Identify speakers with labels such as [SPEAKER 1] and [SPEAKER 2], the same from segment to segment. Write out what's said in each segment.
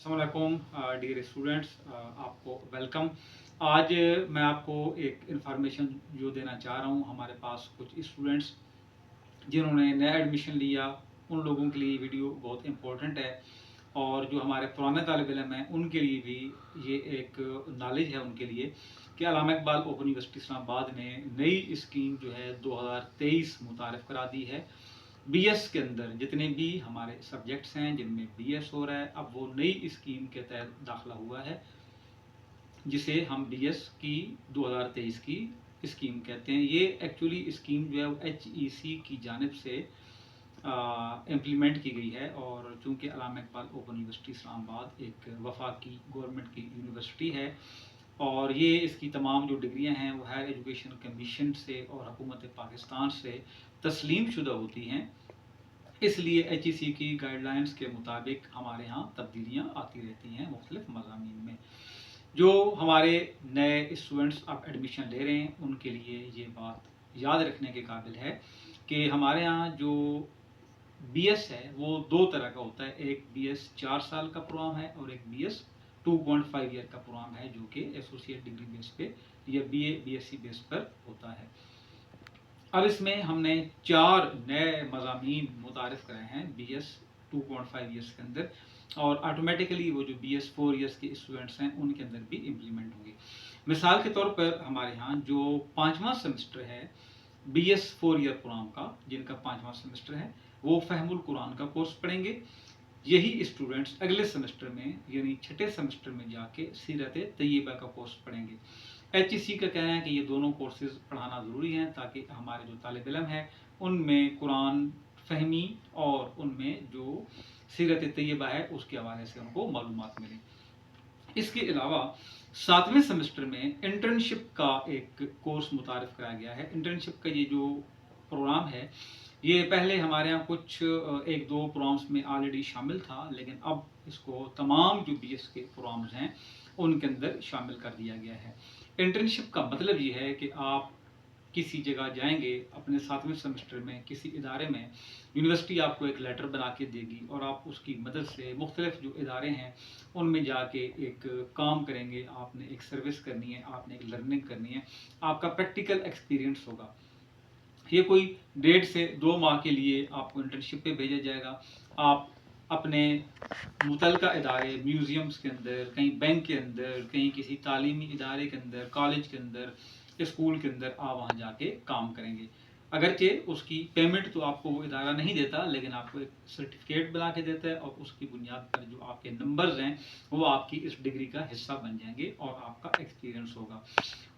[SPEAKER 1] अस्सलामुअलैकुम dear students, आपको welcome. आज मैं आपको एक इन्फॉर्मेशन जो देना चाह रहा हूँ। हमारे पास कुछ स्टूडेंट्स जिन्होंने नया एडमिशन लिया, उन लोगों के लिए वीडियो बहुत इम्पोर्टेंट है, और जो हमारे पुराने तालिब इल्म हैं उनके लिए भी ये एक नॉलेज है उनके लिए कि अल्लामा इकबाल ओपन यूनिवर्सिटी इस्लामाबाद ने नई स्कीम जो है 2023 मुतारिफ करा दी है। बीएस के अंदर जितने भी हमारे सब्जेक्ट्स हैं जिनमें बीएस हो रहा है, अब वो नई स्कीम के तहत दाखिला हुआ है, जिसे हम बीएस की 2023 की स्कीम कहते हैं। ये एक्चुअली स्कीम जो है वो HEC की जानिब से इम्प्लीमेंट की गई है, और चूंकि अल्लामा इकबाल ओपन यूनिवर्सिटी इस्लामाबाद एक वफाकी गवर्नमेंट की यूनिवर्सिटी है, और ये इसकी तमाम जो डिग्रियां हैं वो हायर एजुकेशन कमीशन से और हुकूमत पाकिस्तान से तस्लीम शुदा होती हैं, इसलिए HEC की गाइडलाइंस के मुताबिक हमारे यहाँ तब्दीलियाँ आती रहती हैं मुख्तलिफ मज़ामीन में। जो हमारे नए स्टूडेंट्स अब एडमिशन ले रहे हैं उनके लिए ये बात याद रखने के काबिल है कि हमारे यहाँ जो BS है वो दो तरह का होता है। एक BS 4 साल का प्रोग्राम है और एक BS 2.5 ईयर का प्रोग्राम है, जो कि एसोसिएट डिग्री बेस पे या BA BSc बेस पर होता है। अब इसमें हमने 4 नए मज़ामीन मुतारिफ कराए हैं BS 2.5 ईयर्स के अंदर, और ऑटोमेटिकली वो जो BS 4 ईयर्स के स्टूडेंट्स हैं उनके अंदर भी इम्प्लीमेंट होंगे। मिसाल के तौर पर हमारे यहाँ जो 5वां सेमेस्टर है BS 4 ईयर प्रोग्राम का, जिनका 5वां सेमेस्टर है, वो फहमुल कुरान का कोर्स पढ़ेंगे। यही स्टूडेंट्स अगले सेमेस्टर में यानी छठे सेमेस्टर में जाके सीरत तैयबा का कोर्स पढ़ेंगे। HEC का कहना है कि ये दोनों कोर्सेज पढ़ाना ज़रूरी हैं ताकि हमारे जो तालिब इल्म है उनमें कुरान फहमी और उनमें जो सीरत तैयबा है उसके हवाले से उनको मालूमात मिले। इसके अलावा 7वें सेमेस्टर में इंटर्नशिप का एक कोर्स मुतारिफ कराया गया है। इंटर्नशिप का ये जो प्रोग्राम है ये पहले हमारे यहाँ कुछ एक दो प्रोग्राम्स में ऑलरेडी शामिल था, लेकिन अब इसको तमाम जो BS के प्रोग्राम्स हैं उनके अंदर शामिल कर दिया गया है। इंटर्नशिप का मतलब ये है कि आप किसी जगह जाएंगे अपने 7वें सेमेस्टर में किसी इदारे में, यूनिवर्सिटी आपको एक लेटर बना के देगी और आप उसकी मदद से मुख्तलिफ जो इदारे हैं उनमें जाके एक काम करेंगे, आपने एक सर्विस करनी है, आपने एक लर्निंग करनी है, आपका प्रैक्टिकल एक्सपीरियंस होगा। ये कोई 1.5 से 2 माह के लिए आपको इंटर्नशिप पे भेजा जाएगा। आप अपने मुतलका इदारे, म्यूज़ियम्स के अंदर, कहीं बैंक के अंदर, कहीं किसी तालीमी इदारे के अंदर, कॉलेज के अंदर, स्कूल के अंदर आप वहाँ जाके काम करेंगे। अगरचे उसकी पेमेंट तो आपको वो इदारा नहीं देता, लेकिन आपको एक सर्टिफिकेट बना के देता है, और उसकी बुनियाद पर जो आपके नंबर्स हैं वो आपकी इस डिग्री का हिस्सा बन जाएंगे और आपका एक्सपीरियंस होगा।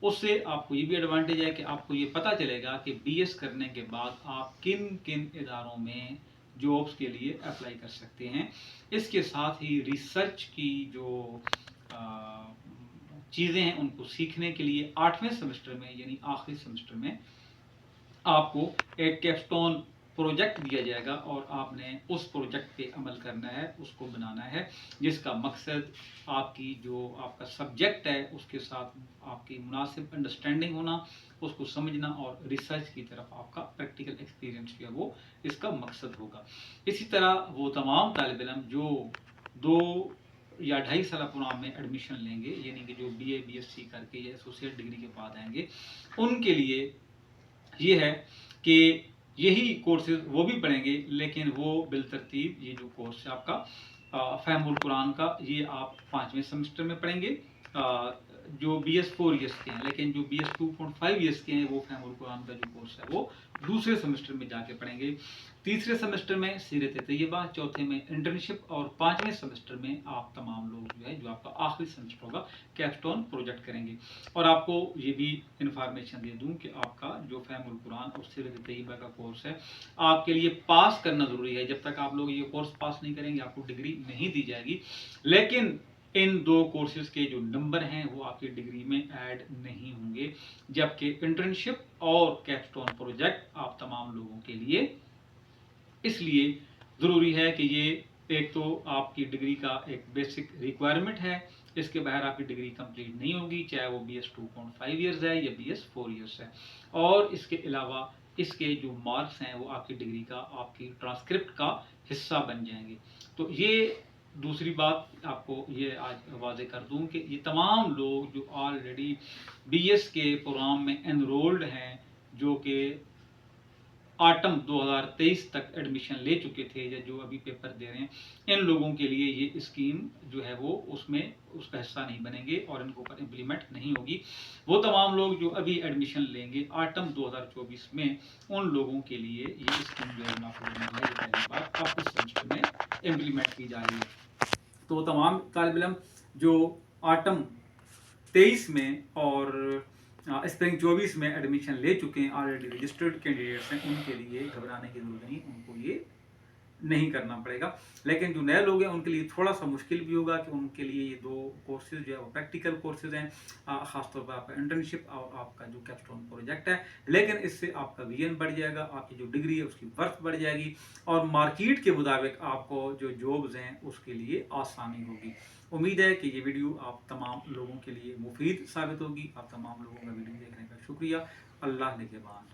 [SPEAKER 1] उससे आपको ये भी एडवांटेज है कि आपको ये पता चलेगा कि BS करने के बाद आप किन किन इदारों में जॉब्स के लिए अप्लाई कर सकते हैं। इसके साथ ही रिसर्च की जो चीज़ें हैं उनको सीखने के लिए 8वें सेमेस्टर में यानी आखिरी सेमेस्टर में आपको एक कैप्स्टोन प्रोजेक्ट दिया जाएगा, और आपने उस प्रोजेक्ट पे अमल करना है, उसको बनाना है, जिसका मकसद आपकी जो आपका सब्जेक्ट है उसके साथ आपकी मुनासिब अंडरस्टैंडिंग होना, उसको समझना, और रिसर्च की तरफ आपका प्रैक्टिकल एक्सपीरियंस जो है वो इसका मकसद होगा। इसी तरह वो तमाम तालिब इल्म जो 2 या 2.5 साल प्रोग्राम में एडमिशन लेंगे, यानी कि जो BA BSc करके या एसोसिएट डिग्री के बाद आएंगे, उनके लिए ये है कि यही कोर्सेज वो भी पढ़ेंगे, लेकिन वो बिलतरतीब ये जो कोर्स है आपका फहमुल कुरान का, ये आप 5वें सेमेस्टर में पढ़ेंगे जो BS 4 ईयर्स के हैं, लेकिन जो BS 2.5 ईयर्स के हैं वो फहमुल कुरान का जो कोर्स है वो दूसरे सेमेस्टर में जाके पढ़ेंगे। तीसरे सेमेस्टर में सीरत तैयबा, चौथे में इंटर्नशिप, और 5वें सेमेस्टर में आप तमाम लोग जो है जो आपका आखिरी सेमेस्टर होगा कैप्स्टोन प्रोजेक्ट करेंगे। और आपको ये भी इंफॉर्मेशन दे दूं कि आपका जो फहमुल कुरान और सीरत तैयबा का कोर्स है आपके लिए पास करना ज़रूरी है। जब तक आप लोग ये कोर्स पास नहीं करेंगे आपको डिग्री नहीं दी जाएगी, लेकिन इन 2 कोर्सेज के जो नंबर हैं वो आपकी डिग्री में ऐड नहीं होंगे, जबकि इंटर्नशिप और कैप्स्टोन प्रोजेक्ट आप तमाम लोगों के लिए इसलिए ज़रूरी है कि ये एक तो आपकी डिग्री का एक बेसिक रिक्वायरमेंट है, इसके बाहर आपकी डिग्री कंप्लीट नहीं होगी, चाहे वो BS 2.5 ईयर्स है या BS 4 ईयर्स है। और इसके अलावा इसके जो मार्क्स हैं वो आपकी डिग्री का, आपकी ट्रांसक्रिप्ट का हिस्सा बन जाएंगे। तो ये दूसरी बात आपको ये आज वाज़े कर दूं कि ये तमाम लोग जो ऑलरेडी BS के प्रोग्राम में एनरोल्ड हैं, जो कि ऑटम 2023 तक एडमिशन ले चुके थे या जो अभी पेपर दे रहे हैं, इन लोगों के लिए ये स्कीम जो है वो उसका हिस्सा नहीं बनेंगे और इनको ऊपर इम्प्लीमेंट नहीं होगी। वो तमाम लोग जो अभी एडमिशन लेंगे ऑटम 2024 में, उन लोगों के लिए ये स्कीम जो है लागू होने वाली है। पहली बात अब इस सेमेस्टर में इम्प्लीमेंट की जा रही है। तो तमाम तालिब इल्म जो ऑटम 23 में और स्प्रिंग 24 में एडमिशन ले चुके हैं, ऑलरेडी रजिस्टर्ड कैंडिडेट्स हैं, उनके लिए घबराने की जरूरत नहीं, उनको ये नहीं करना पड़ेगा। लेकिन जो नए लोग हैं उनके लिए थोड़ा सा मुश्किल भी होगा कि उनके लिए ये दो कोर्सेज जो है वो प्रैक्टिकल कोर्सेज हैं, खासतौर पर आपका इंटर्नशिप और आपका जो कैप्स्टोन प्रोजेक्ट है। लेकिन इससे आपका VN बढ़ जाएगा, आपकी जो डिग्री है उसकी वर्थ बढ़ जाएगी और मार्केट के मुताबिक आपको जो जॉब्स हैं उसके लिए आसानी होगी। उम्मीद है कि ये वीडियो आप तमाम लोगों के लिए मुफीद साबित होगी। आप तमाम लोगों का वीडियो देखने का शुक्रिया। अल्लाह निगहबान।